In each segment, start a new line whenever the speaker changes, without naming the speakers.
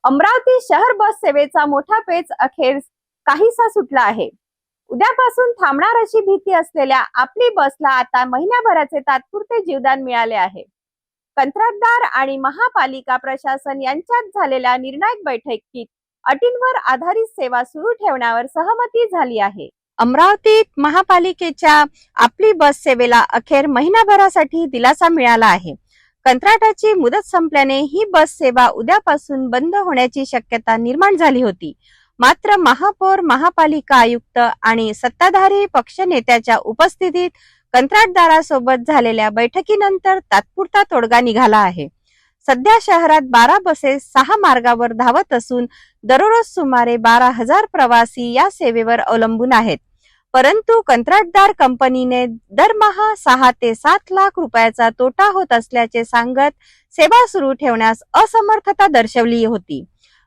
अमरावती शहर बस सेवेचा मोठा पेच अखेर काहीसा सुटला आहे। उद्यापासून थांबणार अशी भीती असलेल्या आपली बसला आता महिन्याभराचे तात्पुरते जीवदान मिळाले आहे। कंत्राटदार आणि महापालिका प्रशासन यांच्यात झालेल्या निर्णायक बैठकीत अटींवर आधारित सेवा सुरू ठेवण्यावर सहमती झाली आहे। अमरावतीत महापालिकेच्या आपली बस सेवेला अखेर महिनाभरासाठी दिलासा मिळाला आहे। कंत्राटाची मुदत संपल्याने ही बस सेवा उद्यापासून बंद होण्याची शक्यता निर्माण झाली होती। मात्र महापौर, महापालिका आयुक्त आणि सत्ताधारी पक्षनेत्याच्या उपस्थितीत कंत्राटदारासोबत झालेल्या बैठकीनंतर तात्पुरता तोडगा निघाला आहे। सध्या शहरात 12 बसेस 6 मार्गावर धावत असून दररोज सुमारे 12,000 प्रवासी या सेवेवर अवलंबून आहेत। परंतु कंत्राटदार कंपनीने दरमहा 6 ते 7 लाख रुपयाचा तोटा होत असल्याचे सांगत सेवा सुरू ठेवण्यास असमर्थता दर्शवली होती।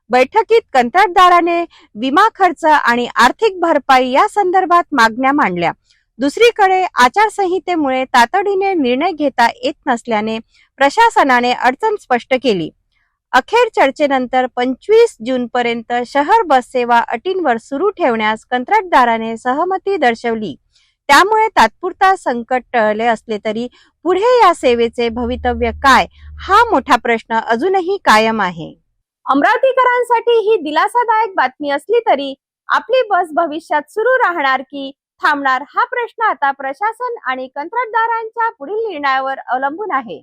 बैठकीत कंत्राटदाराने विमा खर्च आणि आर्थिक भरपाई या संदर्भात मागण्या मांडल्या। दुसरीकडे आचारसंहितेमुळे तातडीने निर्णय घेता येत नसल्याने प्रशासनाने अडचण स्पष्ट केली। अखेर चर्चेनंतर 25 जून पर्यंत शहर बस सेवा अटींवर सुरू ठेवण्यास कंत्राटदाराने सहमती दर्शवली। त्यामुळे तात्पुरता संकट टळले असले तरी पुढे या सेवेचे भवितव्य काय हा मोठा प्रश्न अजूनही कायम आहे। अमरावतीकरांसाठी ही दिलासादायक बातमी असली तरी आपली बस भविष्यात सुरू राहणार की थांबणार हा प्रश्न आता प्रशासन आणि कंत्राटदारांच्या पुढील निर्णयावर अवलंबून आहे।